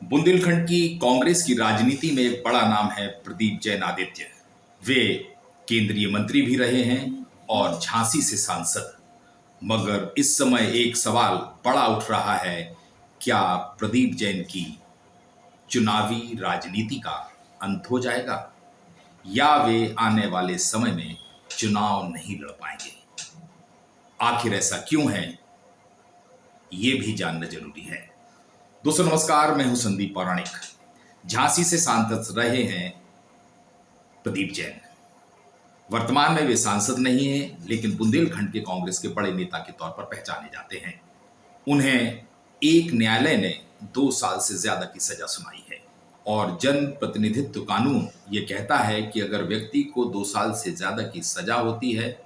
बुंदेलखंड की कांग्रेस की राजनीति में एक बड़ा नाम है प्रदीप जैन आदित्य। वे केंद्रीय मंत्री भी रहे हैं और झांसी से सांसद। मगर इस समय एक सवाल बड़ा उठ रहा है, क्या प्रदीप जैन की चुनावी राजनीति का अंत हो जाएगा या वे आने वाले समय में चुनाव नहीं लड़ पाएंगे? आखिर ऐसा क्यों है, ये भी जानना जरूरी है। दोस्तों नमस्कार, मैं हूं संदीप पौराणिक। झांसी से सांसद रहे हैं प्रदीप जैन। वर्तमान में वे सांसद नहीं हैं, लेकिन बुंदेलखंड के कांग्रेस के बड़े नेता के तौर पर पहचाने जाते हैं। उन्हें एक न्यायालय ने 2 साल से ज्यादा की सजा सुनाई है और जन प्रतिनिधित्व कानून ये कहता है कि अगर व्यक्ति को 2 साल से ज्यादा की सजा होती है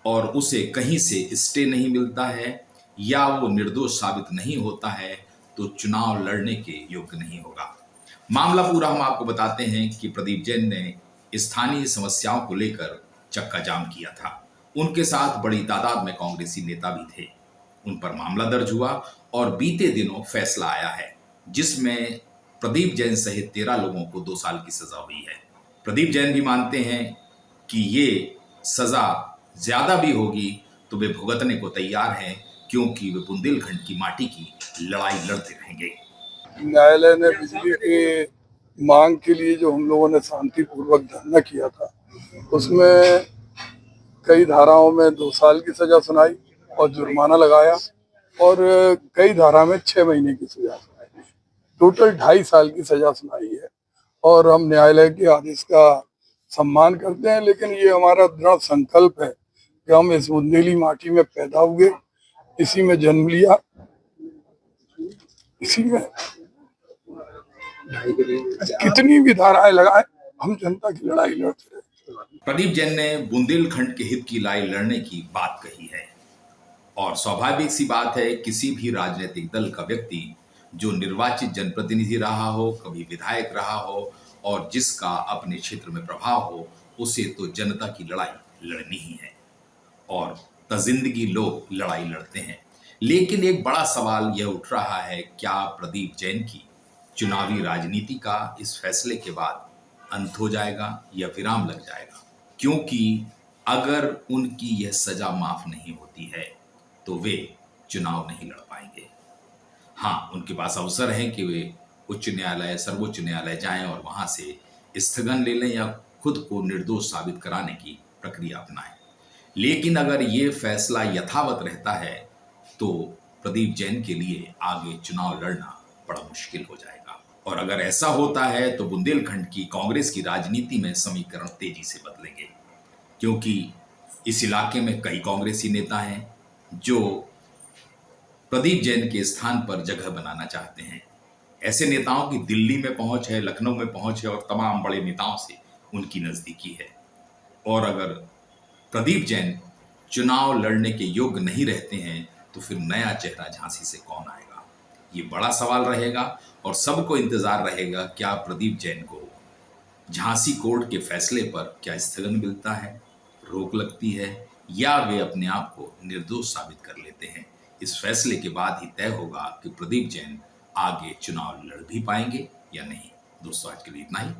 और उसे कहीं से स्टे नहीं मिलता है या वो निर्दोष साबित नहीं होता है तो चुनाव लड़ने के योग्य नहीं होगा। मामला पूरा हम आपको बताते हैं कि प्रदीप जैन ने स्थानीय समस्याओं को लेकर चक्का जाम किया था। उनके साथ बड़ी तादाद में कांग्रेसी नेता भी थे। उन पर मामला दर्ज हुआ और बीते दिनों फैसला आया है, जिसमें प्रदीप जैन सहित 13 लोगों को 2 साल की सजा हुई है। प्रदीप जैन भी मानते हैं कि ये सजा ज्यादा भी होगी तो वे भुगतने को तैयार हैं, क्योंकि वे बुंदेलखंड की माटी की लड़ाई लड़ते रहेंगे। न्यायालय ने बिजली की मांग के लिए जो हम लोगों ने शांतिपूर्वक धरना किया था, उसमें कई धाराओं में 2 साल की सजा सुनाई और जुर्माना लगाया और कई धारा में 6 महीने की सजा सुनाई। टोटल 2.5 साल की सजा सुनाई है और हम न्यायालय के आदेश का सम्मान करते हैं। लेकिन ये हमारा दृढ़ संकल्प है कि हम इस बुंदेली माटी में पैदा हुए, इसी में जन्म लिया, इसी में कितनी भी धाराएं लगाए, हम जनता की लड़ाई लड़ते रहे। प्रदीप जैन ने बुंदेलखंड के हित की लड़ाई लड़ने की बात कही है और स्वाभाविक सी बात है, किसी भी राजनीतिक दल का व्यक्ति जो निर्वाचित जनप्रतिनिधि रहा हो, कभी विधायक रहा हो और जिसका अपने क्षेत्र में प्रभाव हो, उसे तो जनता की लड़ाई लड़नी ही है और जिंदगी लोग लड़ाई लड़ते हैं। लेकिन एक बड़ा सवाल यह उठ रहा है, क्या प्रदीप जैन की चुनावी राजनीति का इस फैसले के बाद अंत हो जाएगा या विराम लग जाएगा? क्योंकि अगर उनकी यह सजा माफ नहीं होती है तो वे चुनाव नहीं लड़ पाएंगे। हाँ, उनके पास अवसर है कि वे उच्च न्यायालय, सर्वोच्च न्यायालय जाएं और वहां से स्थगन ले लें या खुद को निर्दोष साबित कराने की प्रक्रिया अपनाएं। लेकिन अगर ये फैसला यथावत रहता है तो प्रदीप जैन के लिए आगे चुनाव लड़ना बड़ा मुश्किल हो जाएगा। और अगर ऐसा होता है तो बुंदेलखंड की कांग्रेस की राजनीति में समीकरण तेजी से बदलेंगे, क्योंकि इस इलाके में कई कांग्रेसी नेता हैं जो प्रदीप जैन के स्थान पर जगह बनाना चाहते हैं। ऐसे नेताओं की दिल्ली में पहुंच है, लखनऊ में पहुंच है और तमाम बड़े नेताओं से उनकी नजदीकी है। और अगर प्रदीप जैन चुनाव लड़ने के योग्य नहीं रहते हैं तो फिर नया चेहरा झांसी से कौन आएगा, ये बड़ा सवाल रहेगा और सबको इंतजार रहेगा क्या प्रदीप जैन को झांसी कोर्ट के फैसले पर क्या स्थगन मिलता है, रोक लगती है या वे अपने आप को निर्दोष साबित कर लेते हैं। इस फैसले के बाद ही तय होगा कि प्रदीप जैन आगे चुनाव लड़ भी पाएंगे या नहीं। दोस्तों आज के लिए इतना ही।